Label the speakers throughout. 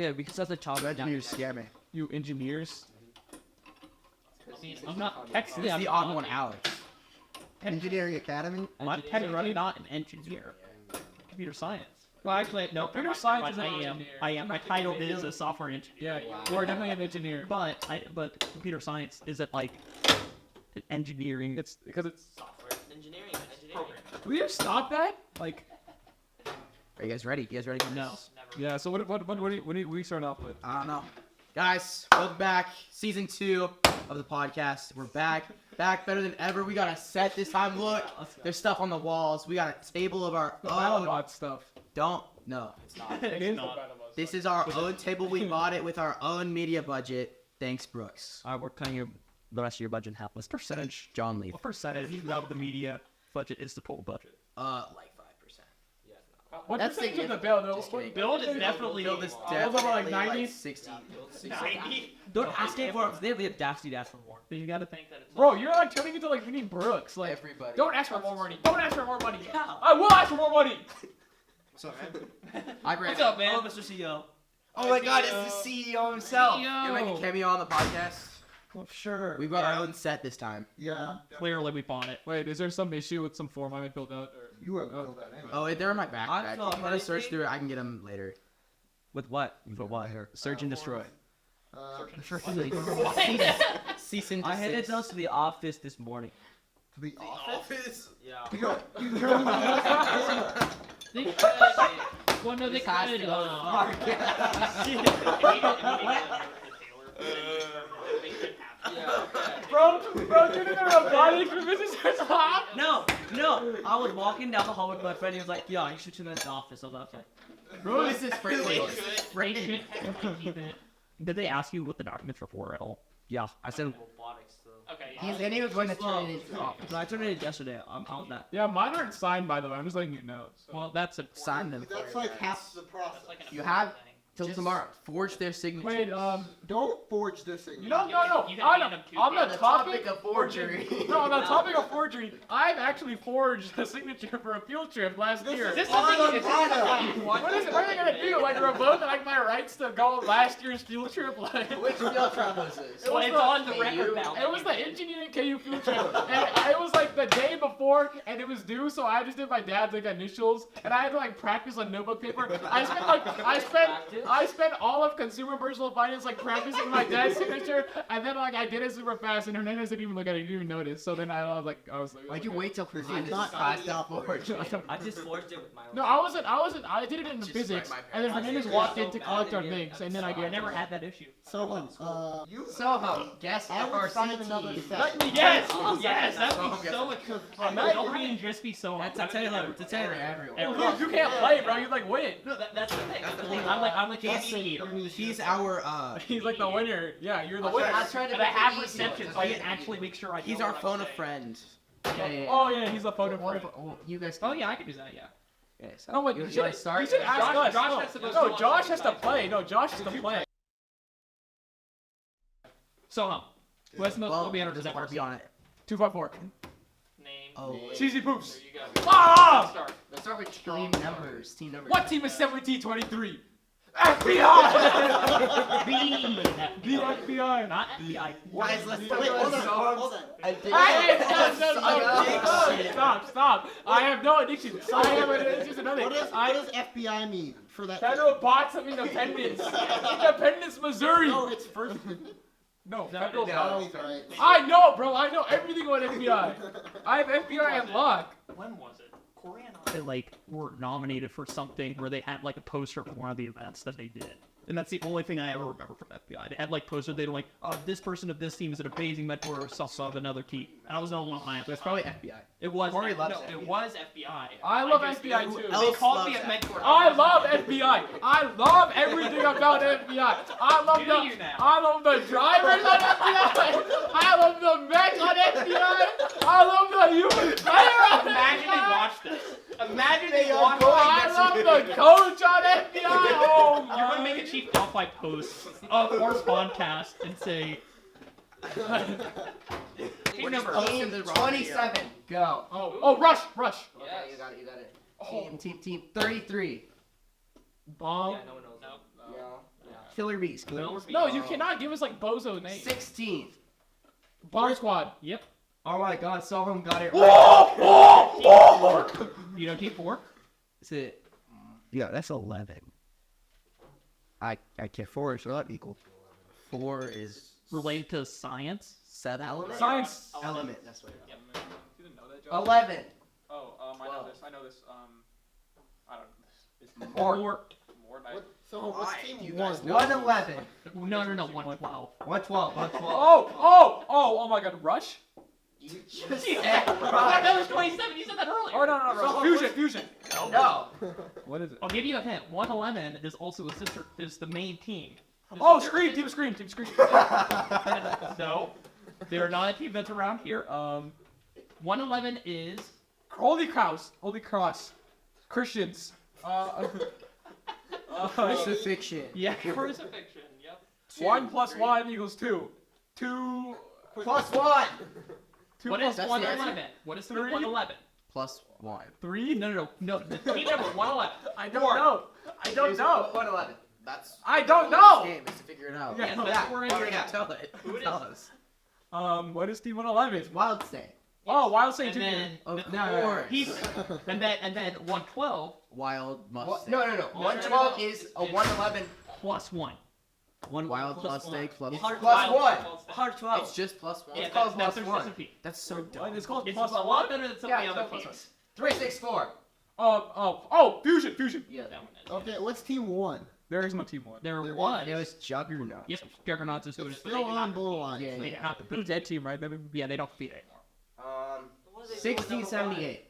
Speaker 1: yeah, because that's a child.
Speaker 2: Engineers scare me.
Speaker 3: You engineers.
Speaker 1: I'm not.
Speaker 2: It's the odd one out. Engineering Academy?
Speaker 1: I'm technically not an engineer. Computer science. Well, actually, no.
Speaker 3: Computer science is an
Speaker 1: I am.
Speaker 3: engineer.
Speaker 1: I am. My title is a software engineer.
Speaker 3: Yeah, you're definitely an engineer.
Speaker 1: But computer science isn't like engineering.
Speaker 3: It's because it's.
Speaker 4: Engineering.
Speaker 3: Will you stop that? Like,
Speaker 2: Are you guys ready? You guys ready for
Speaker 1: No.
Speaker 2: this?
Speaker 3: yeah. So what do we start off with?
Speaker 2: I don't know. Guys, welcome back. Season 2 of the podcast. We're back. Back better than ever. We got a set this time. Look, there's stuff on the walls. We got a table of our own.
Speaker 3: Battlebot stuff.
Speaker 2: Don't. No, it's not.
Speaker 3: It is.
Speaker 2: This is our own table. We bought it with our own media budget. Thanks, Brooks.
Speaker 1: We're cutting the rest of your budget in half. What's percentage?
Speaker 2: John Lee.
Speaker 1: What percentage of the media budget is the total budget?
Speaker 2: Like 5%.
Speaker 3: What
Speaker 2: That's
Speaker 3: percentage of the
Speaker 2: significant.
Speaker 3: bill though?
Speaker 2: Just kidding.
Speaker 1: Build is definitely.
Speaker 2: Build is
Speaker 3: Those are like
Speaker 2: definitely
Speaker 3: 90?
Speaker 2: like 60.
Speaker 4: 90?
Speaker 1: Don't ask for. They have the audacity to ask for more. But you gotta think that it's.
Speaker 3: Bro, you're like turning into like Vinnie Brooks. Like,
Speaker 2: Everybody.
Speaker 3: don't ask for more money. Don't ask for more money. I will ask for more money.
Speaker 2: What's up, man? Hi, Brandon.
Speaker 1: What's up, man? Oh, Mr. CEO.
Speaker 2: Oh my God, it's the CEO himself.
Speaker 1: CEO.
Speaker 2: You're making a cameo on the podcast.
Speaker 1: Well, sure.
Speaker 2: We've got our own set this time.
Speaker 5: Yeah.
Speaker 1: Clearly, we bought it.
Speaker 3: Wait, is there some issue with some form I haven't filled out? Or...
Speaker 5: You were filled that anyway.
Speaker 2: Oh, they're in my backpack.
Speaker 1: I
Speaker 2: If
Speaker 1: saw
Speaker 2: you want to search
Speaker 1: anything.
Speaker 2: through it, I can get them later.
Speaker 1: With what? With what? Search and destroy.
Speaker 2: Cease and
Speaker 1: I headed
Speaker 2: desist.
Speaker 1: down to the office this morning.
Speaker 5: To the office?
Speaker 4: Yeah.
Speaker 5: You go.
Speaker 1: They could. Well, no, they could.
Speaker 3: Bro, you're doing a robotics for visitors hop?
Speaker 1: No. I was walking down the hall with my friend. He was like, "Yeah, you should turn that in the office." I was like, "Okay."
Speaker 2: Bro, this is friendly.
Speaker 1: Did they ask you what the documents were for at all? Yeah, I said.
Speaker 4: Robotics, though.
Speaker 1: Okay.
Speaker 2: He said he was going to turn it into office.
Speaker 1: I turned it in yesterday. I'm out that.
Speaker 3: Yeah, mine aren't signed by the way. I'm just letting you know. So.
Speaker 1: Well, that's a.
Speaker 2: Sign them.
Speaker 5: That's like half the process.
Speaker 2: You have till tomorrow. Forge their signature.
Speaker 3: Wait,
Speaker 5: Don't forge this thing.
Speaker 3: no.
Speaker 4: You gotta
Speaker 3: On
Speaker 4: hand them two
Speaker 3: the
Speaker 4: pages.
Speaker 3: topic
Speaker 2: of forgery.
Speaker 3: No, on the topic of forgery, I've actually forged a signature for a field trip last year.
Speaker 4: This
Speaker 5: On
Speaker 4: doesn't
Speaker 5: the
Speaker 4: even
Speaker 5: product.
Speaker 3: What is it? What are they gonna do? Like revoke like my rights to go on last year's field trip? Like
Speaker 2: Which field trip was this?
Speaker 3: It was
Speaker 4: it's
Speaker 3: the-
Speaker 4: on the record now.
Speaker 3: It was the engineering KU field trip, and it was like the day before, and it was due, so I just did my dad's like initials, and I had to like practice on notebook paper. I spent all of consumer personal finance like practicing my dad's signature, and then like I did it super fast, and Hernandez didn't even look at it, he didn't even notice. So then I was like,
Speaker 2: Why'd you wait till
Speaker 5: He's
Speaker 2: Christine?
Speaker 5: not
Speaker 2: passed out forge.
Speaker 4: I just forged it with my own.
Speaker 3: No, I did it in
Speaker 2: Just
Speaker 3: physics,
Speaker 2: like my
Speaker 3: and then
Speaker 2: parents.
Speaker 3: Hernandez walked in to collect our things, and then I never had that issue.
Speaker 5: Someone,
Speaker 2: Sohum, guess
Speaker 5: I would sign another
Speaker 2: FRCT.
Speaker 5: set.
Speaker 3: Yes!
Speaker 4: Yes, that'd
Speaker 2: Sohum
Speaker 4: be
Speaker 2: gets
Speaker 4: so
Speaker 2: it.
Speaker 4: much.
Speaker 1: Don't be and just be so. That's Taylor. To Taylor.
Speaker 2: Everyone.
Speaker 3: You can't play, bro. You like win.
Speaker 4: No, that's the thing.
Speaker 2: That's the thing.
Speaker 1: I'm like
Speaker 2: He's our
Speaker 3: He's like the winner. Yeah, you're the winner.
Speaker 2: I tried to
Speaker 1: And I
Speaker 2: make it
Speaker 1: have
Speaker 2: easy.
Speaker 1: reception, so I can actually make sure I.
Speaker 2: He's
Speaker 1: know
Speaker 2: our
Speaker 1: what I'm
Speaker 2: phone a
Speaker 1: saying.
Speaker 2: friend. Yeah.
Speaker 3: Oh yeah, he's a photo friend.
Speaker 2: Oh, you guys.
Speaker 1: Oh yeah, I can do that. Yeah.
Speaker 2: Okay, so
Speaker 3: No, wait,
Speaker 2: you
Speaker 3: you
Speaker 2: wanna
Speaker 3: should
Speaker 2: start?
Speaker 3: You should ask us.
Speaker 4: Josh has to go
Speaker 3: No,
Speaker 4: on
Speaker 3: Josh
Speaker 4: the
Speaker 3: has to play. No, Josh has to play.
Speaker 1: So what's
Speaker 2: Well,
Speaker 1: what banner
Speaker 2: does that want to be on it?
Speaker 3: 254.
Speaker 4: Name.
Speaker 2: Oh.
Speaker 3: Cheesy poops.
Speaker 4: There you go.
Speaker 3: Ah!
Speaker 4: Start.
Speaker 2: Let's start with team numbers. Team numbers.
Speaker 3: What team is 1723? FBI!
Speaker 1: B.
Speaker 3: The FBI.
Speaker 1: Not FBI.
Speaker 2: Guys, let's
Speaker 5: Wait,
Speaker 2: start with
Speaker 5: hold on,
Speaker 2: Sohum's
Speaker 5: hold on.
Speaker 2: addiction.
Speaker 3: Stop. I have no addiction. I have an addiction to nothing.
Speaker 5: What does FBI mean for that?
Speaker 3: Federal bots of independence. Independence, Missouri.
Speaker 5: No, it's first.
Speaker 3: No, federal
Speaker 2: No.
Speaker 3: bots.
Speaker 5: Oh, right.
Speaker 3: I know, bro. I know everything about FBI. I have FBI unlocked.
Speaker 4: When was it? Korean.
Speaker 1: They like were nominated for something where they had like a poster for one of the events that they did. And that's the only thing I ever remember from FBI. They had like posters, they were like, oh, this person of this team is an amazing mentor or stuff of another team. And I was no one.
Speaker 2: That's probably FBI.
Speaker 1: It was
Speaker 2: Corey loves
Speaker 1: no,
Speaker 2: FBI.
Speaker 1: it was FBI.
Speaker 3: I love
Speaker 1: just-
Speaker 3: FBI too.
Speaker 4: They
Speaker 2: else
Speaker 4: called
Speaker 2: loves
Speaker 4: me a
Speaker 2: that?
Speaker 4: mentor.
Speaker 3: I love FBI. I love everything about FBI. I love
Speaker 4: Do
Speaker 3: the
Speaker 4: you now?
Speaker 3: I love the drivers on FBI. I love the mech on FBI. I love the human player on
Speaker 4: Imagine they
Speaker 3: FBI.
Speaker 4: watched this. Imagine
Speaker 2: They
Speaker 4: they
Speaker 2: are
Speaker 4: watched
Speaker 2: going
Speaker 3: I
Speaker 4: this.
Speaker 3: love the coach on FBI. Oh,
Speaker 1: You're gonna make a chief Delphi post or podcast and say
Speaker 4: Team number.
Speaker 2: Team 27. Go.
Speaker 3: Oh, rush.
Speaker 2: Okay, you got it. Team 33.
Speaker 3: Bomb.
Speaker 4: Yeah, no one knows.
Speaker 2: Yeah. Killer Bees.
Speaker 3: No, you cannot give us like bozo names.
Speaker 2: 16th.
Speaker 3: Bomb Squad.
Speaker 1: Yep.
Speaker 2: Oh my God, Sohum got it right.
Speaker 1: You know Team 4?
Speaker 2: Is it? Yeah, that's 11. I can't.
Speaker 5: 4 is not equal.
Speaker 2: 4 is
Speaker 1: Related to science?
Speaker 2: 7 element.
Speaker 3: Science.
Speaker 2: Element. That's what.
Speaker 4: Yep.
Speaker 3: You didn't know that, Joe?
Speaker 2: 11.
Speaker 3: Oh, I know this. I know this. I don't know. It's
Speaker 1: Or
Speaker 3: more nice.
Speaker 5: So what's team
Speaker 2: You
Speaker 5: 1?
Speaker 2: guys know. 111.
Speaker 1: no, 112.
Speaker 2: 112. 112.
Speaker 3: Oh my God, Rush?
Speaker 2: You just
Speaker 1: That was 27. You said that earlier.
Speaker 3: Oh no, Rush. Fusion.
Speaker 2: No.
Speaker 3: What is it?
Speaker 1: I'll give you a hint. 111 is also is the main team.
Speaker 3: Oh, Scream. Team Scream.
Speaker 1: No, they're not a team that's around here. 111 is
Speaker 3: Holy Cross. Christians.
Speaker 2: Crucifixion.
Speaker 1: yeah.
Speaker 4: Crucifixion. Yep.
Speaker 3: 1 + 1 = 2. 2.
Speaker 2: Plus 1.
Speaker 3: 2
Speaker 1: What
Speaker 3: plus
Speaker 1: is
Speaker 2: That's the
Speaker 1: 111? What is the
Speaker 3: 3?
Speaker 1: 111?
Speaker 2: Plus 1.
Speaker 3: 3?
Speaker 1: No. The team number 111.
Speaker 3: I don't know. I don't know.
Speaker 2: 111. That's.
Speaker 3: I don't know.
Speaker 2: This game is to figure it out.
Speaker 3: Yeah,
Speaker 1: that's what we're gonna
Speaker 2: Yeah,
Speaker 1: do.
Speaker 2: tell it.
Speaker 4: Who it
Speaker 2: Tell
Speaker 4: is?
Speaker 2: us.
Speaker 3: What is Team 111?
Speaker 2: Wild State.
Speaker 3: Oh, Wild Saint
Speaker 1: And
Speaker 3: Junior.
Speaker 1: then
Speaker 2: Of
Speaker 1: no,
Speaker 2: course.
Speaker 1: he's and then 112
Speaker 2: Wild
Speaker 1: What?
Speaker 2: Mustang. No. 112 is a 111.
Speaker 1: plus 1.
Speaker 2: One Wild
Speaker 1: plus
Speaker 2: Mustang plus.
Speaker 4: Hard
Speaker 2: Plus 1.
Speaker 4: Hard 12.
Speaker 2: It's just plus 1.
Speaker 1: Yeah,
Speaker 2: It's called
Speaker 1: that's
Speaker 2: plus
Speaker 1: their
Speaker 2: 1.
Speaker 1: recipe.
Speaker 2: That's so dumb.
Speaker 3: It's called
Speaker 1: It's
Speaker 3: plus
Speaker 1: a
Speaker 3: 1.
Speaker 1: lot better than some of
Speaker 2: Yeah,
Speaker 1: the
Speaker 2: it's
Speaker 1: other
Speaker 2: not
Speaker 1: teams.
Speaker 2: 364.
Speaker 3: Fusion.
Speaker 2: Yeah.
Speaker 1: That one is.
Speaker 5: Okay, what's team 1?
Speaker 3: There is no Team 1.
Speaker 1: There
Speaker 5: There
Speaker 1: was.
Speaker 2: It was Juggernaut.
Speaker 1: Yes, Juggernauts is who it is.
Speaker 5: Still on blue line.
Speaker 2: Yeah,
Speaker 1: They
Speaker 2: yeah.
Speaker 1: have to
Speaker 3: Who's that team, right?
Speaker 1: Yeah, they don't compete anymore.
Speaker 2: 1678.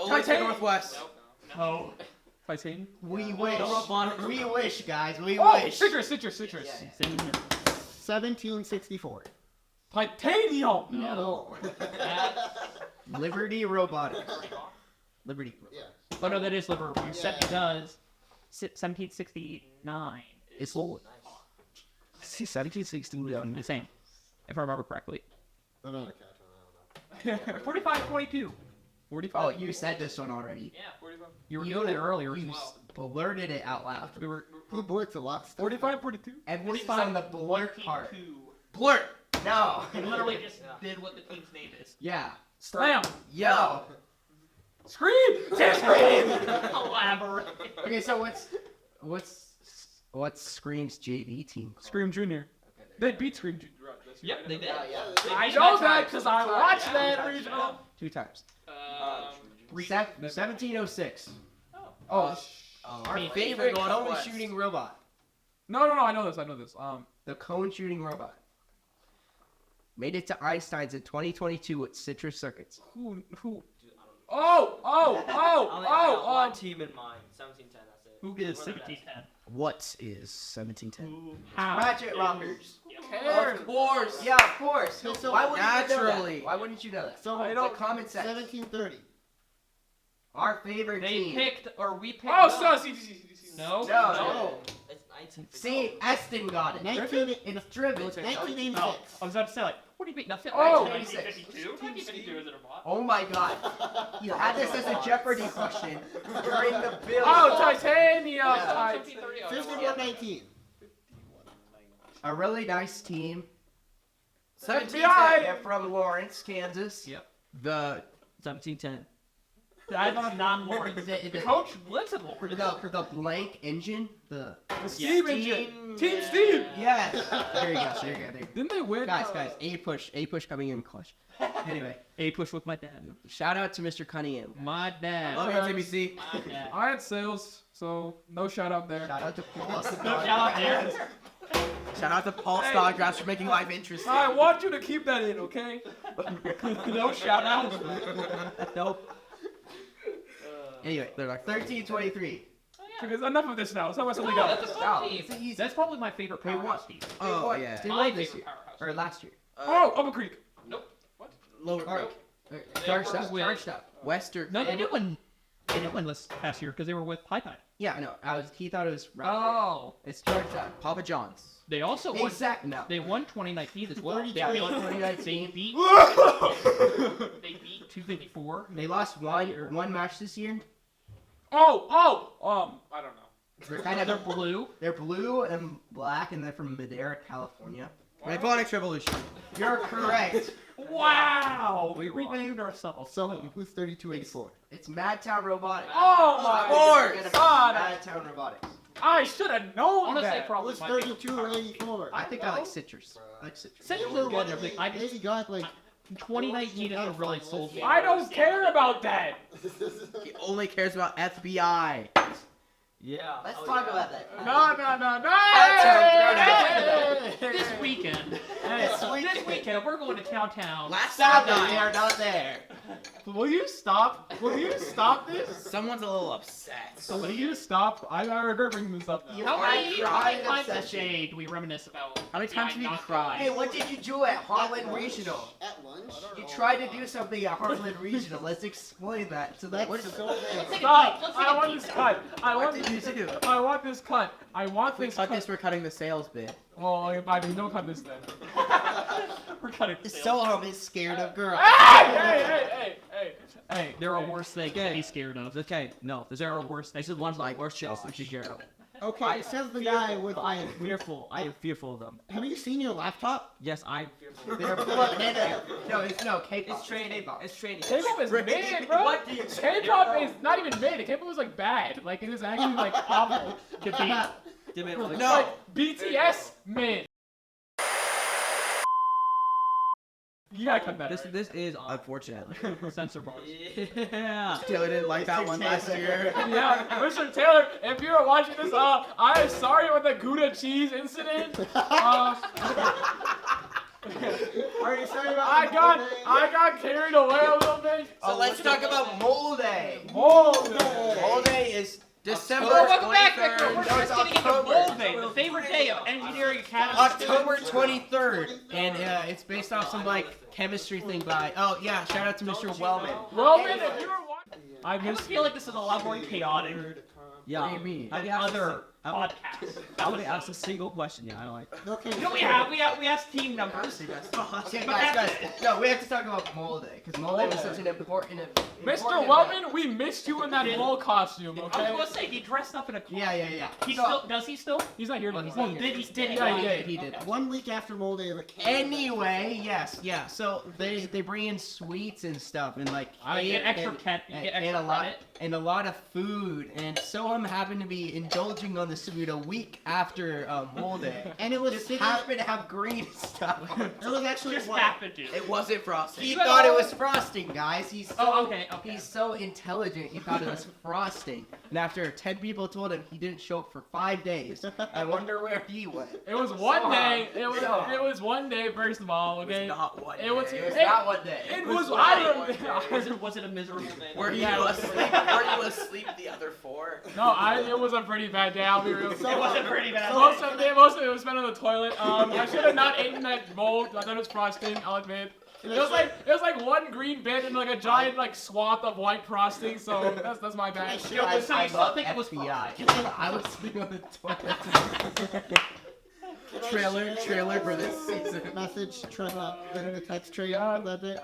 Speaker 3: Titanic.
Speaker 2: Northwest.
Speaker 1: No.
Speaker 3: Titanium.
Speaker 2: We wish. We wish, guys. We
Speaker 3: Oh,
Speaker 2: wish.
Speaker 3: Citrus.
Speaker 5: 1764.
Speaker 3: Titanium.
Speaker 5: No.
Speaker 2: Liberty Robotics. Liberty.
Speaker 5: Yeah.
Speaker 1: Oh no, that is Liverpool. Except it does 1769.
Speaker 2: It's old. 1769.
Speaker 1: The same, if I remember correctly.
Speaker 5: I'm not a catcher. I don't know.
Speaker 1: 45-22.
Speaker 3: 45.
Speaker 2: Oh, you said this one already.
Speaker 4: Yeah, 45.
Speaker 1: You were doing it earlier.
Speaker 2: You blurted it out loud.
Speaker 1: We were.
Speaker 5: Who blurts a lot?
Speaker 3: 45, 42.
Speaker 2: Emphasis on the blurt part.
Speaker 1: 22.
Speaker 2: Blurt. No.
Speaker 1: He literally just did what the team's name is.
Speaker 2: Yeah.
Speaker 3: Slam.
Speaker 2: Yo.
Speaker 3: Scream.
Speaker 1: Elaborate.
Speaker 2: Okay, so what's Scream's JV team?
Speaker 3: Scream Junior. They beat Scream Junior.
Speaker 1: Yep, they did.
Speaker 3: I know that because I watched that regional.
Speaker 2: 2 times.
Speaker 4: 3.
Speaker 2: 1706.
Speaker 3: Oh.
Speaker 2: Our favorite cone shooting robot.
Speaker 3: No. I know this.
Speaker 2: The cone shooting robot. Made it to Einstein's in 2022 with Citrus Circuits.
Speaker 3: Who?
Speaker 4: One team in mind. 1710. That's it.
Speaker 1: Who is 1710?
Speaker 2: What is 1710?
Speaker 1: How?
Speaker 2: Ratchet Rockers.
Speaker 3: Cares?
Speaker 2: Of course. Yeah, of course.
Speaker 5: So
Speaker 2: Why wouldn't you know naturally? that? Why wouldn't you know that?
Speaker 5: So
Speaker 3: I
Speaker 2: It's
Speaker 3: don't-
Speaker 2: like common sense.
Speaker 5: 1730.
Speaker 2: Our favorite
Speaker 1: They
Speaker 2: team.
Speaker 1: picked, or we picked.
Speaker 3: Oh, so see.
Speaker 1: No.
Speaker 2: No.
Speaker 4: It's 1950.
Speaker 2: See, Eston got it.
Speaker 5: 19,
Speaker 2: It's driven.
Speaker 5: 1986.
Speaker 1: Oh, I was about to say, like, what do you mean? Nothing.
Speaker 3: Oh.
Speaker 1: 1952? 1952 is it a bot?
Speaker 2: Oh my god. You had this as a Jeopardy question during the bill.
Speaker 3: Oh, Titanium.
Speaker 2: Yeah.
Speaker 1: 1730.
Speaker 5: 5119.
Speaker 2: A really nice team.
Speaker 3: FBI.
Speaker 2: They're from Lawrence, Kansas.
Speaker 1: Yep.
Speaker 2: The
Speaker 1: 1710. That's not Lawrence.
Speaker 2: the
Speaker 1: Coach lives in Lawrence.
Speaker 2: for the blank engine. The
Speaker 3: The Steam Engine. Team Steam.
Speaker 2: yes. There you go. There you go.
Speaker 3: Didn't they win?
Speaker 2: Guys, A push coming in clutch. Anyway,
Speaker 1: A push with my dad.
Speaker 2: shout out to Mr. Cunningham.
Speaker 1: My dad.
Speaker 2: Love you, TBC.
Speaker 1: My dad.
Speaker 3: I had sales, so no shout out there.
Speaker 2: Shout out to Paul.
Speaker 1: No shout out there.
Speaker 2: Shout out to Paul Snodgrass for making life interesting.
Speaker 3: I want you to keep that in, okay?
Speaker 1: No shout out.
Speaker 2: Nope. Anyway, they're like 1323.
Speaker 3: Because enough of this now. Let's talk about something
Speaker 1: No,
Speaker 3: else.
Speaker 1: that's a
Speaker 2: Oh,
Speaker 1: fun team.
Speaker 2: it's easy.
Speaker 1: That's probably my favorite
Speaker 2: Wait,
Speaker 1: powerhouse
Speaker 2: what?
Speaker 1: team.
Speaker 2: Oh yeah. They
Speaker 1: My
Speaker 2: won this
Speaker 1: favorite
Speaker 2: year
Speaker 1: powerhouse.
Speaker 2: or last year.
Speaker 3: Oh, Open Creek.
Speaker 1: Nope. What?
Speaker 2: Lower Park. Charged up.
Speaker 1: win.
Speaker 2: Charged up. Western.
Speaker 1: No, they didn't win. They didn't win this past year because they were with High Tide.
Speaker 2: Yeah, I know. He thought it was.
Speaker 1: Oh.
Speaker 2: It's charged up. Papa John's.
Speaker 1: They also won.
Speaker 2: Exact. No.
Speaker 1: They won 2019 as well.
Speaker 5: 32.
Speaker 1: They won
Speaker 2: 2019.
Speaker 1: They beat. They beat 254.
Speaker 2: They lost one match this year.
Speaker 3: I don't know.
Speaker 1: They're blue.
Speaker 2: They're blue and black, and they're from Madera, California. Robotics Revolution. You're correct.
Speaker 1: Wow! We renamed ourselves.
Speaker 5: So who's 3284?
Speaker 2: It's Madtown Robotics.
Speaker 3: Oh
Speaker 2: Of
Speaker 3: my
Speaker 2: course.
Speaker 3: God!
Speaker 2: Madtown Robotics.
Speaker 3: I should have known
Speaker 1: Honestly,
Speaker 3: that.
Speaker 1: probably
Speaker 5: Who's
Speaker 1: might be.
Speaker 5: 32 or 84?
Speaker 2: I think I like citrus. I like citrus.
Speaker 1: Citrus is good and everything. I
Speaker 5: Maybe
Speaker 1: just
Speaker 5: got like
Speaker 1: 2019 has really sold me.
Speaker 3: I don't care about that.
Speaker 2: He only cares about FBI.
Speaker 4: Yeah.
Speaker 2: Let's talk about that.
Speaker 3: No.
Speaker 1: This weekend. This weekend, we're going to Cowtown.
Speaker 2: Last
Speaker 1: Saturday.
Speaker 2: Saturday, we are not there.
Speaker 3: Will you stop? Will you stop this?
Speaker 2: Someone's a little upset.
Speaker 3: Will you stop? I regret bringing this up.
Speaker 2: You
Speaker 1: How
Speaker 2: are
Speaker 1: many
Speaker 2: crying
Speaker 1: times a
Speaker 2: obsession.
Speaker 1: shade do we reminisce about?
Speaker 2: How many times have you cried?
Speaker 6: Hey, what did you do at Heartland Regional?
Speaker 5: at lunch.
Speaker 6: You tried to do something at Heartland Regional. Let's explain that.
Speaker 5: So that's
Speaker 6: What-
Speaker 5: so bad.
Speaker 3: Stop! I want this cut. I
Speaker 2: What
Speaker 3: want
Speaker 2: did you
Speaker 3: this.
Speaker 2: do?
Speaker 3: I want this cut. I want
Speaker 2: We
Speaker 3: this
Speaker 2: cut
Speaker 3: cut.
Speaker 2: this, we're cutting the sales bit.
Speaker 3: Well, if I mean, don't cut this then.
Speaker 1: We're cutting.
Speaker 6: Sohum is scared of girls.
Speaker 3: Hey!
Speaker 1: There are worse things to be scared of.
Speaker 7: Okay, no, there are worse. This is one's like worse shit we should share.
Speaker 5: Okay, says the guy with
Speaker 7: I am fearful. I am fearful of them.
Speaker 5: Have you seen your laptop?
Speaker 7: Yes, I.
Speaker 2: They're no, K-pop.
Speaker 4: It's training. It's training.
Speaker 3: K-pop is mid, bro.
Speaker 4: What do you
Speaker 3: K-pop is not even mid. K-pop is like bad. Like it is actually like awful.
Speaker 1: To be.
Speaker 3: Like BTS mid. You gotta cut that.
Speaker 7: This is
Speaker 2: Unfortunately.
Speaker 1: Censor bars.
Speaker 7: yeah.
Speaker 2: Taylor didn't like that one last year.
Speaker 3: Yeah, Mr. Taylor, if you are watching this, I am sorry about the Gouda cheese incident.
Speaker 5: Are you sorry about
Speaker 3: I got carried away a little bit.
Speaker 6: So let's talk about Mole Day.
Speaker 3: Oh,
Speaker 6: Mole Day is
Speaker 2: December
Speaker 1: Welcome back,
Speaker 2: 23rd.
Speaker 1: Vikram. We're
Speaker 6: No, it's
Speaker 1: just getting into
Speaker 6: October.
Speaker 1: Mold Day, the favorite day of engineering academy.
Speaker 6: October 23rd.
Speaker 2: And it's based off some like chemistry thing by. Oh yeah, shout out to Mr. Wellman.
Speaker 3: Roman, if you were watching, I
Speaker 1: I just
Speaker 3: missed
Speaker 1: feel like this is a lot more chaotic
Speaker 7: Yeah.
Speaker 2: What do you mean?
Speaker 7: Have you
Speaker 1: other
Speaker 7: asked?
Speaker 1: podcasts.
Speaker 7: I would ask a single question. Yeah, I don't like.
Speaker 5: Okay.
Speaker 1: You know, we asked team numbers.
Speaker 6: Okay, guys. No, we have to talk about Mole Day because Mole Day was such an important.
Speaker 3: Mr. Wellman, we missed you in that mole costume,
Speaker 1: I was
Speaker 3: okay?
Speaker 1: gonna say he dressed up in a.
Speaker 2: Yeah.
Speaker 1: He
Speaker 6: So-
Speaker 1: still does. He still.
Speaker 3: He's not here. He's
Speaker 1: Well,
Speaker 3: not here.
Speaker 1: did he?
Speaker 3: Yeah, he did.
Speaker 2: He did.
Speaker 5: 1 week after Mole Day, the
Speaker 2: Anyway, yes, yeah. So they bring in sweets and stuff and like
Speaker 1: You get extra
Speaker 2: and,
Speaker 1: you get
Speaker 2: and
Speaker 1: extra
Speaker 2: a lot
Speaker 1: credit.
Speaker 2: and a lot of food. And Sohum happened to be indulging on this food a week after Mole Day.
Speaker 5: and it was
Speaker 2: Just
Speaker 5: sitting.
Speaker 2: happened to have green stuff.
Speaker 5: It was actually
Speaker 1: Just
Speaker 5: what?
Speaker 1: happened to.
Speaker 6: It wasn't frosting.
Speaker 2: He thought it was frosting, guys. He's so,
Speaker 1: Oh, okay.
Speaker 2: He's so intelligent. He thought it was frosting. And after 10 people told him he didn't show up for 5 days, I wonder where he went.
Speaker 3: It was one day. It was one day. First of all, okay.
Speaker 6: Not one.
Speaker 3: It was.
Speaker 6: day. It was
Speaker 3: Hey,
Speaker 6: not one day.
Speaker 3: It was. I don't.
Speaker 1: Was it a miserable day?
Speaker 6: Were you
Speaker 3: Yeah.
Speaker 6: asleep? Were you asleep the other 4?
Speaker 3: No, it was a pretty bad day. I'll be real.
Speaker 1: It wasn't pretty bad.
Speaker 3: Most of it was spent on the toilet. I should have not eaten that mold. I thought it was frosting. I'll admit. It was like one green bit and like a giant like swath of white frosting. So that's my bad.
Speaker 1: Yo, listen,
Speaker 2: I
Speaker 1: I still
Speaker 2: love
Speaker 1: think it was
Speaker 2: FBI. I was sleeping on the toilet. trailer for this season.
Speaker 5: Message, Trevor, then a text Trey that day.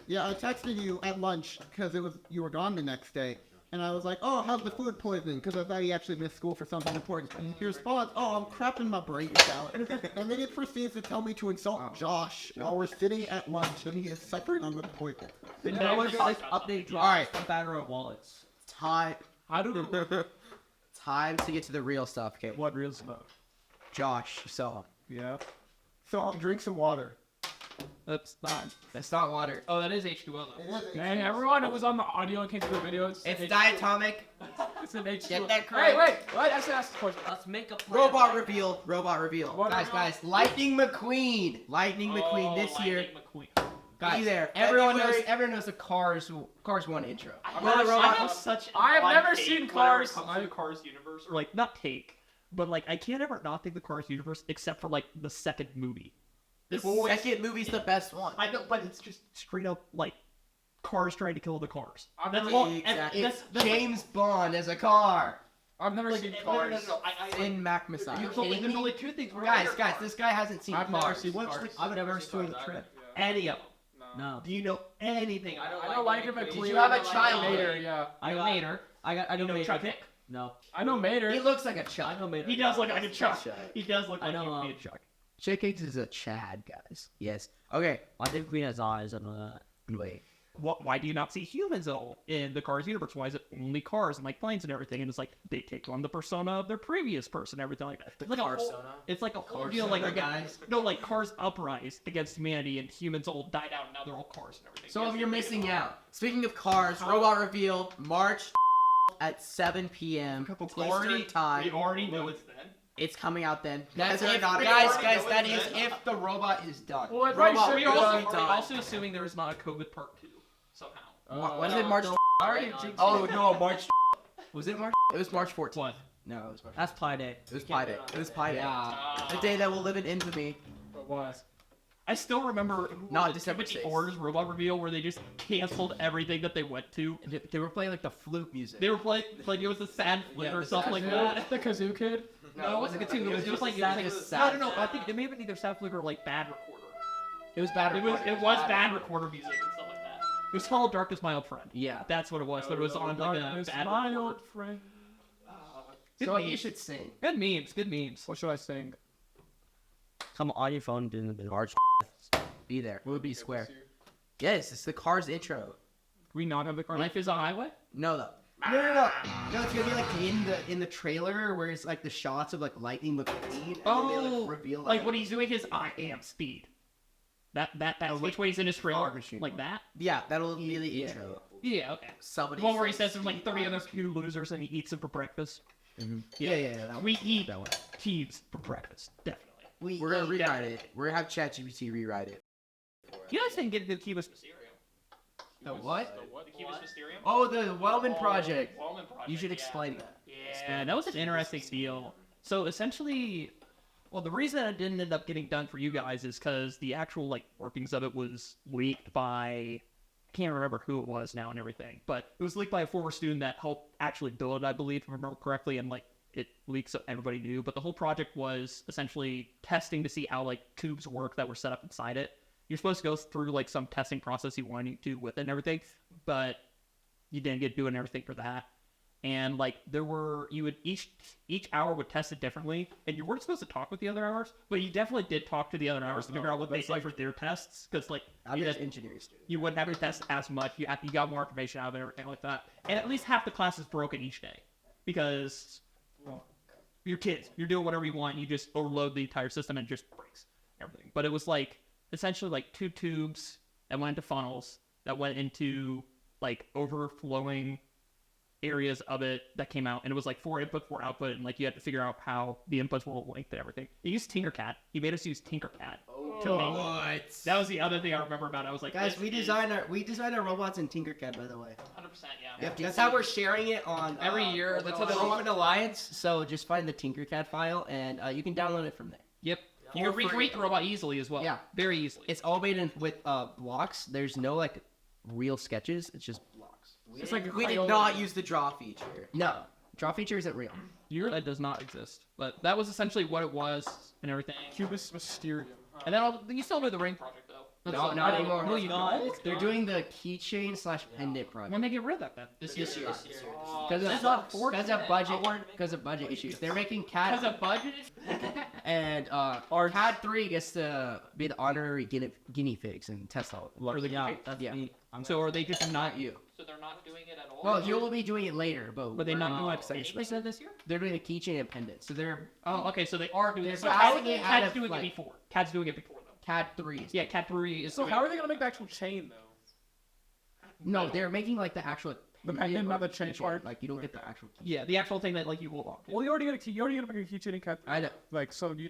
Speaker 5: Yeah, I texted you at lunch because you were gone the next day, and I was like, "Oh, how's the food poisoning?" Because I thought he actually missed school for something important. And he responds, "Oh, I'm crapping my brain salad." And then he proceeds to tell me to insult Josh while we're sitting at lunch, and he is suffering on the poison.
Speaker 7: No one like update drops.
Speaker 2: Alright.
Speaker 7: On battery of wallets.
Speaker 2: Time
Speaker 3: I
Speaker 2: to get to the real stuff. Okay,
Speaker 3: What real stuff?
Speaker 2: Josh, so
Speaker 3: Yeah.
Speaker 5: So I'll drink some water.
Speaker 1: That's not.
Speaker 2: that's not water.
Speaker 1: Oh, that is H2O though.
Speaker 3: Hey, everyone who was on the audio and came to the video,
Speaker 2: It's
Speaker 3: H-
Speaker 2: diatomic.
Speaker 3: it's an H2O.
Speaker 2: Get that
Speaker 3: Hey,
Speaker 2: correct.
Speaker 3: wait. I have to ask the question.
Speaker 4: Let's make a plan.
Speaker 2: Robot reveal.
Speaker 3: What
Speaker 2: Guys,
Speaker 3: robot?
Speaker 2: guys. Lightning McQueen. Lightning McQueen this year.
Speaker 1: Lightning McQueen.
Speaker 2: Guys,
Speaker 6: Be there.
Speaker 2: Everyone
Speaker 6: February.
Speaker 2: knows the Cars 1 intro.
Speaker 1: I have such.
Speaker 3: I have
Speaker 1: an
Speaker 3: never
Speaker 1: odd
Speaker 3: seen
Speaker 1: take whenever it
Speaker 3: Cars.
Speaker 1: comes to the Cars universe, or like not take, but like I can't ever not think the Cars universe except for like the second movie.
Speaker 2: The second movie's the best one.
Speaker 1: I know, but it's just straight up like cars trying to kill the cars.
Speaker 3: I've
Speaker 1: That's
Speaker 3: never-
Speaker 1: all. and
Speaker 2: Exactly.
Speaker 1: that's
Speaker 2: James Bond as a car.
Speaker 3: I've never
Speaker 1: like,
Speaker 3: seen
Speaker 1: no,
Speaker 3: Cars.
Speaker 1: no, no, no. I
Speaker 2: In Mac Messiah.
Speaker 1: there's only two things. where
Speaker 2: Guys,
Speaker 1: I-
Speaker 2: this guy hasn't seen
Speaker 3: I've never
Speaker 2: Cars.
Speaker 3: seen
Speaker 1: What's
Speaker 3: Cars.
Speaker 1: the- I've never seen the trip. Any of them.
Speaker 7: No.
Speaker 1: Do you know anything?
Speaker 4: I
Speaker 3: I don't like him at
Speaker 6: Did you have a
Speaker 3: Cleveland.
Speaker 6: child?
Speaker 3: Later, yeah.
Speaker 7: I
Speaker 1: Later.
Speaker 7: got. I
Speaker 1: You
Speaker 7: don't
Speaker 1: know
Speaker 7: know.
Speaker 1: Chuck Dick?
Speaker 7: No.
Speaker 3: I know Mater.
Speaker 6: He looks like a Chuck.
Speaker 7: I know Mater.
Speaker 1: He does look like a Chuck. He does look
Speaker 7: I
Speaker 1: like
Speaker 7: know,
Speaker 1: he would be a Chuck.
Speaker 6: Chickens is a Chad, guys. Yes. Okay.
Speaker 7: I think Queen has eyes. I don't know that.
Speaker 6: Wait.
Speaker 1: Why do you not see humans at all in the Cars universe? Why is it only cars and like planes and everything? And it's like they take on the persona of their previous person, everything like that. It's like it's like a whole deal, like
Speaker 6: guys.
Speaker 1: no, like cars uprise against humanity and humans all died out and now they're all cars and everything.
Speaker 2: So
Speaker 1: Yes,
Speaker 2: you're missing out. Speaking of cars, robot reveal March at 7 p.m. Eastern time.
Speaker 1: We already know it's then.
Speaker 2: It's coming out then.
Speaker 6: That's
Speaker 2: Guys,
Speaker 6: if, guys, that is if the robot is done.
Speaker 3: Well, it
Speaker 2: Robot
Speaker 3: might
Speaker 1: We're
Speaker 3: ship
Speaker 1: also,
Speaker 3: done.
Speaker 1: we're also assuming there is not a COVID part 2 somehow.
Speaker 2: When is it March?
Speaker 3: I already jinxed
Speaker 6: Oh
Speaker 3: it.
Speaker 6: no, March. Was it March?
Speaker 2: It was March 14th.
Speaker 1: What?
Speaker 6: No, it was March.
Speaker 7: That's Pi Day.
Speaker 2: It was Pi Day. It was Pi Day.
Speaker 6: Yeah.
Speaker 2: The day that will live in infamy.
Speaker 3: It was.
Speaker 1: I still remember
Speaker 2: Not
Speaker 1: the
Speaker 2: December 6th.
Speaker 1: 74's robot reveal where they just canceled everything that they went to.
Speaker 6: They were playing like the flute music.
Speaker 1: They were playing like it was a sad flip or something like that.
Speaker 3: The Kazoo Kid.
Speaker 1: No, it wasn't a tune. It was like
Speaker 2: sad-
Speaker 1: it was
Speaker 2: just
Speaker 1: like,
Speaker 2: sad.
Speaker 1: no. I think it may have been either sad flip or like bad recorder.
Speaker 2: It was bad.
Speaker 1: It was bad recorder music and stuff like that. It was called Darkest My Old Friend.
Speaker 2: Yeah.
Speaker 1: That's what it was, but it was on like a
Speaker 3: It's
Speaker 1: bad
Speaker 3: my
Speaker 1: recorder.
Speaker 3: old friend.
Speaker 1: Good
Speaker 6: So you
Speaker 1: memes.
Speaker 6: should sing.
Speaker 1: Good memes. Good memes.
Speaker 3: What should I sing?
Speaker 7: Come on your phone, didn't March.
Speaker 2: Be there. Will it be square? Yes, it's the Cars intro.
Speaker 3: Do we not have the car?
Speaker 1: Life is a highway.
Speaker 2: No, though.
Speaker 6: No. No, it's gonna be like in the trailer where it's like the shots of like Lightning McQueen. And they, like, reveal
Speaker 1: Like when he's doing his I am speed. That which way he's in his trailer, like that.
Speaker 2: Yeah, that'll be the intro.
Speaker 1: Yeah, okay.
Speaker 2: Somebody.
Speaker 1: The one where he says there's like 3 other few losers and he eats them for breakfast.
Speaker 6: Yeah. That
Speaker 1: We eat cheese for breakfast, definitely.
Speaker 2: We're gonna rewrite it. We're gonna have ChatGPT rewrite it.
Speaker 1: You guys didn't get the Cubus Mysterium.
Speaker 6: The what?
Speaker 1: The Cubus Mysterium?
Speaker 6: Oh, the Wellman Project.
Speaker 1: Project.
Speaker 6: You should explain it.
Speaker 1: Yeah, that was an interesting deal. So essentially, well, the reason it didn't end up getting done for you guys is because the actual like workings of it was leaked by, I can't remember who it was now and everything, but it was leaked by a former student that helped actually build it, I believe, if I remember correctly, and like it leaked so everybody knew. But the whole project was essentially testing to see how like tubes work that were set up inside it. You're supposed to go through like some testing process you wanted to with it and everything, but you didn't get doing everything for that. And like you would each hour would test it differently, and you weren't supposed to talk with the other hours, but you definitely did talk to the other hours to figure out what they did for their tests, because like
Speaker 6: I'm just engineering student.
Speaker 1: you wouldn't have to test as much. You got more information out of it, everything like that. And at least half the class is broken each day, because well, you're kids, you're doing whatever you want, and you just overload the entire system and it just breaks everything. But it was like essentially like 2 tubes that went into funnels that went into like overflowing areas of it that came out, and it was like 4 input, 4 output, and like you had to figure out how the inputs were linked and everything. He used Tinkercad. He made us use Tinkercad.
Speaker 6: What?
Speaker 1: That was the other thing I remember about it. I was like,
Speaker 6: Guys,
Speaker 1: this
Speaker 6: we
Speaker 1: is
Speaker 6: designed our robots in Tinkercad, by the way.
Speaker 1: 100%, yeah.
Speaker 6: That's how we're sharing it on
Speaker 2: Every year,
Speaker 6: That's
Speaker 2: that's
Speaker 6: the
Speaker 2: how
Speaker 6: Open Alliance. So just find the Tinkercad file, and you can download it from there.
Speaker 1: Yep. You can recreate the robot easily as well.
Speaker 6: Yeah.
Speaker 1: Very easily.
Speaker 6: It's all made in with blocks. There's no like real sketches. It's just blocks.
Speaker 3: It's like
Speaker 2: We did not use the draw feature.
Speaker 6: No, draw feature isn't real.
Speaker 1: That does not exist. But that was essentially what it was and everything.
Speaker 3: Cubus Mysterium.
Speaker 1: And then you still do the ring project, though. That's
Speaker 6: No,
Speaker 1: all-
Speaker 6: not anymore.
Speaker 1: No, you don't.
Speaker 6: They're doing the keychain / pendant project.
Speaker 1: When they get rid of that, then?
Speaker 6: This year.
Speaker 1: That's not forced.
Speaker 6: Because of budget issues. They're making
Speaker 1: Because
Speaker 6: CAD
Speaker 1: of budget?
Speaker 6: and CAD 3 gets to be the honorary guinea pigs and test all.
Speaker 1: Or the
Speaker 7: Yeah, that's
Speaker 6: Yeah.
Speaker 7: me.
Speaker 1: So are they just
Speaker 6: Not you.
Speaker 1: So they're not doing it at all?
Speaker 6: Well, you will be doing it later, but
Speaker 1: But they
Speaker 6: we're
Speaker 1: not doing
Speaker 6: not.
Speaker 1: it they said this year?
Speaker 6: They're doing the keychain and pendant. So they're
Speaker 1: Oh, okay, so they are doing
Speaker 6: They're
Speaker 1: it. So
Speaker 6: passing it out
Speaker 1: CAD's
Speaker 6: of,
Speaker 1: doing
Speaker 6: like-
Speaker 1: it before. CAD's doing it before, though.
Speaker 6: CAD 3.
Speaker 1: Yeah, CAD 3 is
Speaker 3: So
Speaker 1: doing
Speaker 3: how are they gonna make the actual chain though?
Speaker 6: No, they're making like the actual.
Speaker 3: The pendant, not the chain part.
Speaker 6: Like you don't get the actual.
Speaker 1: Yeah, the actual thing that like you hold on to.
Speaker 3: Well, you already got a key. You already got to make a keychain in Cat.
Speaker 6: I know.
Speaker 3: Like so, you.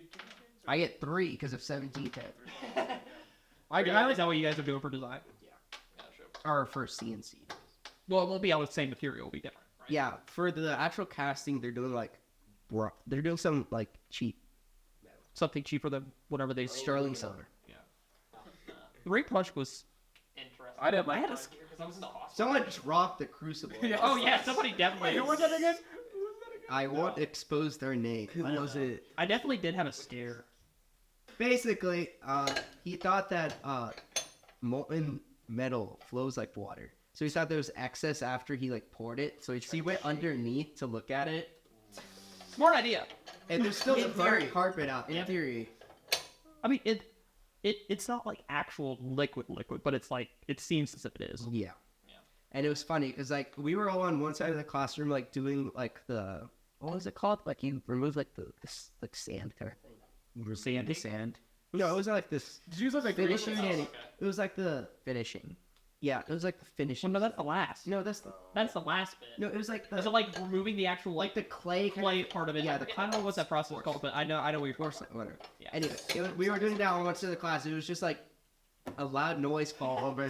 Speaker 6: I get 3 because of 17 CAD.
Speaker 3: I got.
Speaker 1: Is that what you guys are doing for design?
Speaker 6: Or for CNC.
Speaker 1: Well, it won't be all the same material. It'll be different. Right?
Speaker 6: Yeah, for the actual casting, they're doing like, they're doing some like cheap
Speaker 1: Something cheaper than whatever they
Speaker 6: sterling silver.
Speaker 1: The ring project was interesting.
Speaker 3: I didn't
Speaker 1: I
Speaker 3: like
Speaker 1: had a
Speaker 3: that.
Speaker 1: scare because I was in the hospital.
Speaker 6: Someone dropped the crucible.
Speaker 3: Yeah.
Speaker 1: Oh yeah, somebody definitely.
Speaker 3: Wait, who was that again?
Speaker 6: I won't expose their name. Who was it?
Speaker 1: I definitely did have a scare.
Speaker 6: Basically, he thought that molten metal flows like water. So he thought there was excess after he like poured it. So he went underneath to look at it,
Speaker 1: Smart idea.
Speaker 6: and there's still
Speaker 2: In
Speaker 6: the burnt
Speaker 2: theory.
Speaker 6: carpet out there.
Speaker 2: In theory.
Speaker 1: I mean, it's not like actual liquid, but it's like it seems as if it is.
Speaker 6: Yeah. And it was funny because like we were all on one side of the classroom like doing like the what was it called? Like you remove like this like sand kind of thing. Sand. No, it was like this
Speaker 3: Did you use like
Speaker 6: finishing. It was like the finishing. Yeah, it was like the finishing.
Speaker 1: Well, no, that's the last.
Speaker 6: No, that's
Speaker 1: the last bit.
Speaker 6: no. It was like
Speaker 1: Is it like removing the actual like
Speaker 6: the clay
Speaker 1: clay part of it?
Speaker 6: Yeah,
Speaker 1: I don't know what that process is called, but I know what you're forcing.
Speaker 6: whatever.
Speaker 1: Yeah.
Speaker 6: Anyway, we were doing that on one side of the class. It was just like a loud noise fall over,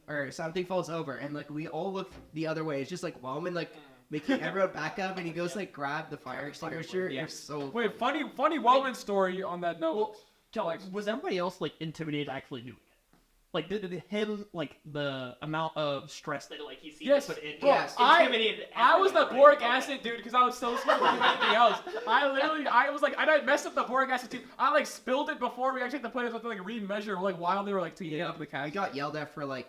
Speaker 6: or something falls over, and like we all look the other way. It's just like Wellman like making everyone back up, and he goes like grab the fire extinguisher.
Speaker 1: Yeah.
Speaker 6: It's so
Speaker 3: Wait, funny Wellman story on that note.
Speaker 1: Like, was everybody else like intimidated actually doing it? Like did him like the amount of stress that like he sees
Speaker 3: Yes,
Speaker 1: put in.
Speaker 3: bro,
Speaker 6: Yes.
Speaker 1: Intimidated.
Speaker 3: I was the
Speaker 1: everybody,
Speaker 3: boric
Speaker 1: right?
Speaker 3: acid dude because I was so scared to do anything else. I was like, I messed up the boric acid too. I like spilled it before we actually had to put it to like re-measure like while they were like teeing up the
Speaker 6: I
Speaker 3: cat.
Speaker 6: got yelled at for like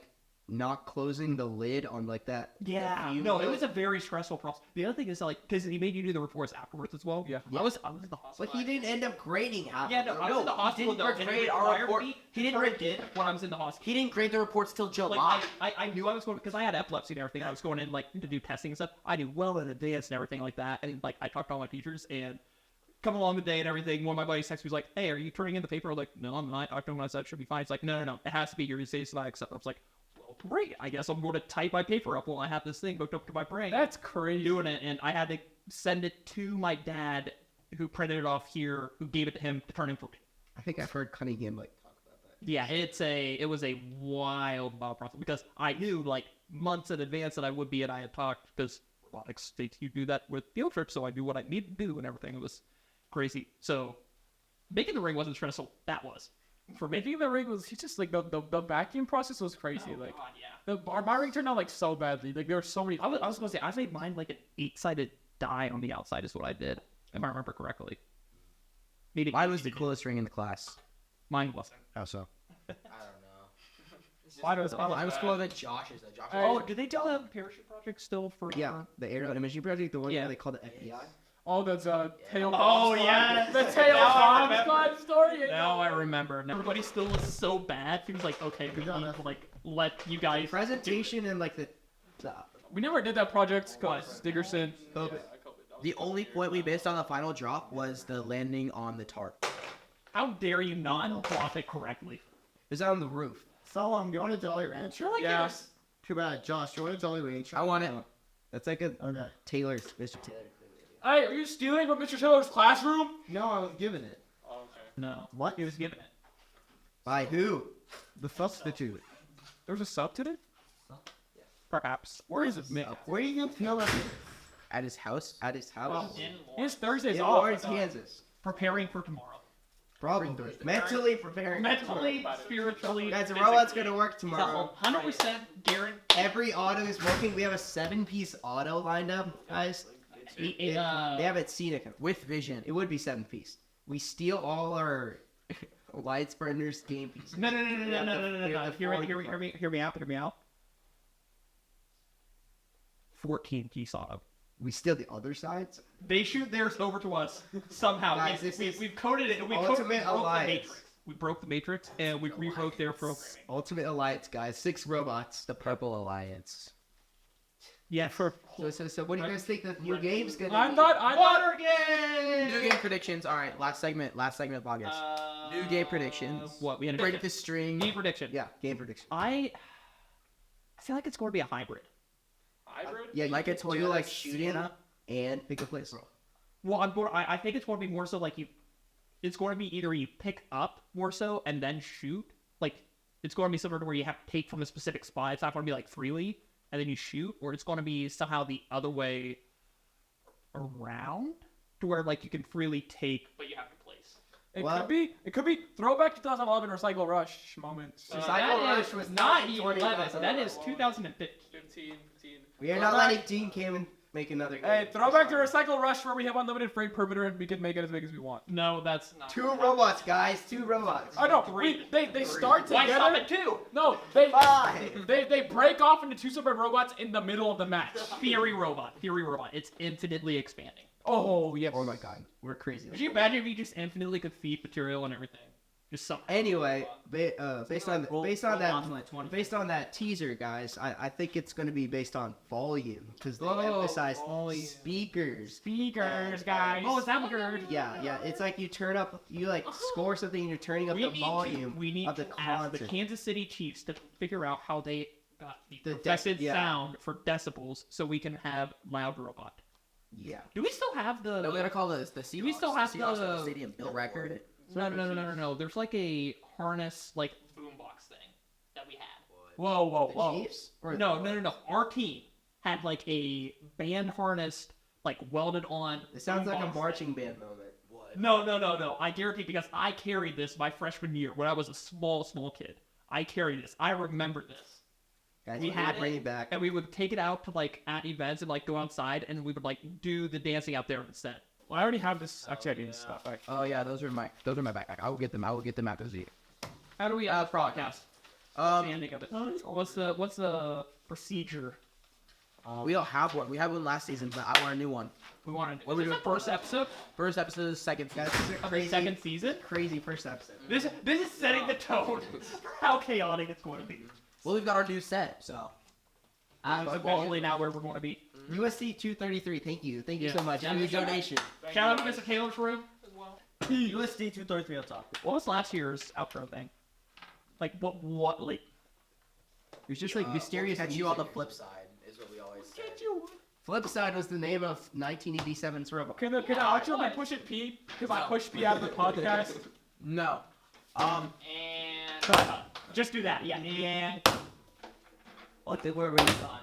Speaker 6: not closing the lid on like that.
Speaker 1: Yeah,
Speaker 6: fume
Speaker 1: no, it
Speaker 6: hood.
Speaker 1: was a very stressful process. The other thing is like because he made you do the reports afterwards as well.
Speaker 3: Yeah.
Speaker 1: I was in the hospital.
Speaker 6: But he didn't end up grading half.
Speaker 1: Yeah,
Speaker 6: of
Speaker 1: no,
Speaker 6: them.
Speaker 1: I was in the hospital
Speaker 2: didn't
Speaker 1: though, and it
Speaker 2: grade our
Speaker 1: required
Speaker 2: report.
Speaker 1: me.
Speaker 2: He didn't
Speaker 1: He
Speaker 2: grade
Speaker 1: did when I was in the hospital.
Speaker 2: He didn't grade the reports till July.
Speaker 1: Like I knew I was going because I had epilepsy and everything. I was going in like to do testing and stuff. I knew well in advance and everything like that. And like I talked to all my teachers and come along the day and everything. One of my buddies texted me was like, "Hey, are you turning in the paper?" I was like, "No, I'm not." I talked to him and I said, "It should be fine." It's like, "No, it has to be your disease that I accept." I was like, "Well, great. I guess I'm going to type my paper up while I have this thing hooked up to my brain."
Speaker 3: That's crazy.
Speaker 1: Doing it, and I had to send it to my dad, who printed it off here, who gave it to him to turn in for me.
Speaker 6: I think I've heard Cunningham like talk about that.
Speaker 1: Yeah, it was a wild process because I knew like months in advance that I would be, and I had talked because robotics states you do that with field trips, so I knew what I needed to do and everything. It was crazy. So making the ring wasn't stressful. That was for me.
Speaker 3: Making the ring was just like the vacuum process was crazy. Like
Speaker 1: God, yeah.
Speaker 3: my ring turned out like so badly. Like there were so many.
Speaker 1: I was gonna say I made mine like an 8-sided die on the outside is what I did, if I remember correctly.
Speaker 6: Mine was the coolest ring in the class.
Speaker 1: Mine wasn't.
Speaker 6: How so?
Speaker 2: I don't know.
Speaker 3: Mine was
Speaker 2: I was cooler than Josh's. Josh
Speaker 1: Oh, do they still have parachute projects still for?
Speaker 6: Yeah, the aerial imaging project, the one
Speaker 1: Yeah.
Speaker 6: they call the FBI.
Speaker 3: Oh, that's tail.
Speaker 1: Oh,
Speaker 3: bomb
Speaker 1: yeah.
Speaker 3: squad. The tail
Speaker 1: Now I
Speaker 3: bomb
Speaker 1: remember.
Speaker 3: squad story.
Speaker 1: Now I remember. Now everybody still was so bad. He was like, "Okay, we need to like let you guys."
Speaker 6: Presentation and like the
Speaker 3: We never did that project because Dickerson.
Speaker 2: The only point we missed on the final drop was the landing on the tarp.
Speaker 1: How dare you not plot it correctly?
Speaker 6: is on the roof.
Speaker 5: So I'm going to Jolly Ranch.
Speaker 1: You're like,
Speaker 3: Yeah.
Speaker 1: yes.
Speaker 5: Too bad, Josh. You're to Jolly Ranch.
Speaker 2: I want it.
Speaker 6: That's like a
Speaker 5: Okay.
Speaker 6: Taylor's, Mr. Taylor.
Speaker 3: Hey, are you stealing from Mr. Taylor's classroom?
Speaker 5: No, I was given it.
Speaker 1: No.
Speaker 5: What?
Speaker 1: He was given it.
Speaker 6: By who?
Speaker 5: The substitute.
Speaker 3: There's a sub to it.
Speaker 1: Perhaps. Where is it?
Speaker 5: Where are you going to know that?
Speaker 6: At his house? At his house?
Speaker 3: His Thursday's
Speaker 6: In
Speaker 3: off.
Speaker 6: Lawrence, Kansas.
Speaker 1: Preparing for tomorrow.
Speaker 6: Probably. Mentally preparing.
Speaker 1: Mentally, spiritually.
Speaker 6: Guys, the
Speaker 1: physically.
Speaker 6: robot's gonna work tomorrow.
Speaker 1: 100% guaranteed.
Speaker 6: Every auto is working. We have a 7-piece auto lined up, guys. They have it scenic with vision. It would be 7-piece. We steal all our lights, burners, game pieces.
Speaker 1: No. Hear me out. 14 piece auto.
Speaker 6: We steal the other sides.
Speaker 1: They shoot theirs over to us somehow.
Speaker 6: Guys, this is
Speaker 1: we've coded it.
Speaker 6: Ultimate
Speaker 1: broke the
Speaker 6: Alliance.
Speaker 1: matrix. We broke the matrix and we rewrote their programming.
Speaker 6: Ultimate Alliance, guys. 6 robots. The Purple Alliance.
Speaker 1: Yeah, for
Speaker 6: So what do you guys think the new game's gonna
Speaker 3: I
Speaker 6: be?
Speaker 3: thought.
Speaker 2: New game predictions. All right, last segment of podcast. New game predictions.
Speaker 1: What we had a
Speaker 2: Break the string.
Speaker 1: game prediction.
Speaker 6: Yeah, game prediction.
Speaker 1: I feel like it's going to be a hybrid.
Speaker 3: Hybrid.
Speaker 6: Yeah,
Speaker 2: Like
Speaker 6: you
Speaker 2: I
Speaker 6: can
Speaker 2: told
Speaker 6: do
Speaker 2: you,
Speaker 6: like
Speaker 2: like
Speaker 6: shooting
Speaker 2: Sienna.
Speaker 6: and pick a place.
Speaker 1: Well, I think it's going to be more so like you. It's going to be either you pick up more so and then shoot. Like it's going to be similar to where you have to take from a specific spot. It's not going to be like freely and then you shoot, or it's going to be somehow the other way around to where like you can freely take, but you have to place.
Speaker 3: It could be throwback 2011 Recycle Rush moments.
Speaker 2: Recycle Rush was
Speaker 1: not
Speaker 2: 2011.
Speaker 1: That is 2015.
Speaker 3: 15.
Speaker 6: We are not letting Dean Kamen make another game.
Speaker 3: Hey, throw back to Recycle Rush where we have unlimited frame perimeter and we can make it as big as we want.
Speaker 1: No, that's not.
Speaker 6: 2 robots, guys. 2 robots.
Speaker 3: Oh no, they start
Speaker 1: Why stop
Speaker 3: together.
Speaker 1: at 2?
Speaker 3: No,
Speaker 6: 5.
Speaker 3: they break off into 2 separate robots in the middle of the match.
Speaker 1: Theory robot. It's infinitely expanding.
Speaker 3: Oh yes.
Speaker 6: Oh my god, we're crazy.
Speaker 1: Could you imagine if you just infinitely could feed material and everything? Just something.
Speaker 6: Anyway, based on that teaser, guys, I think it's gonna be based on volume because they emphasize speakers.
Speaker 3: Speakers, guys.
Speaker 1: Oh, is that weird?
Speaker 6: Yeah. It's like you turn up, you like score something, and you're turning up the volume
Speaker 1: We need
Speaker 6: of the
Speaker 1: to ask the
Speaker 6: concert.
Speaker 1: Kansas City Chiefs to figure out how they got the
Speaker 6: The
Speaker 1: perfected
Speaker 6: yeah.
Speaker 1: sound for decibels so we can have loud robot.
Speaker 6: Yeah.
Speaker 1: Do we still have the?
Speaker 2: No, we gotta call the Seahawks.
Speaker 1: Do we still have
Speaker 2: Seahawks
Speaker 1: the
Speaker 2: stadium bill record?
Speaker 1: No. There's like a harness, like boombox thing that we had.
Speaker 3: Whoa.
Speaker 6: Chiefs? Or
Speaker 1: No. Our team had like a band harness, like welded on.
Speaker 6: It sounds like a
Speaker 1: boombox
Speaker 6: marching
Speaker 1: thing.
Speaker 6: band moment.
Speaker 1: No. I guarantee because I carried this my freshman year when I was a small kid. I carried this. I remember this.
Speaker 6: Guys,
Speaker 1: We had
Speaker 6: bring
Speaker 1: it,
Speaker 6: it back.
Speaker 1: and we would take it out to like at events and like go outside, and we would like do the dancing out there instead.
Speaker 3: Well, I already have this. Actually, I need this stuff. Like,
Speaker 2: Oh yeah, those are my backpack. I will get them out to see.
Speaker 1: How do we broadcast? Standing of it. What's the procedure?
Speaker 2: We don't have one. We had one last season, but I want a new one.
Speaker 1: We want to.
Speaker 2: What we
Speaker 1: Is this
Speaker 2: do?
Speaker 1: the first episode
Speaker 2: First episode, second.
Speaker 6: Guys, this is a
Speaker 1: of the
Speaker 6: crazy,
Speaker 1: second season?
Speaker 6: crazy first episode.
Speaker 1: This is setting the tone for how chaotic it's going to be.
Speaker 2: Well, we've got our new set, so.
Speaker 1: Hopefully now where we're going to be.
Speaker 6: USC 233. Thank you
Speaker 1: Yeah.
Speaker 6: so much. New donation.
Speaker 1: Shout out to Mr. Caleb's room as well.
Speaker 7: USD 233 on top.
Speaker 1: What was last year's outro thing? Like what like?
Speaker 6: It was just like mysterious.
Speaker 2: Catch you on the flip side, is what we always say.
Speaker 6: Flipside was the name of 1987's robot.
Speaker 3: can I actually push it P? Because I pushed P out of the podcast.
Speaker 2: No.
Speaker 1: And just do that. Yeah. And
Speaker 7: I think we're really done.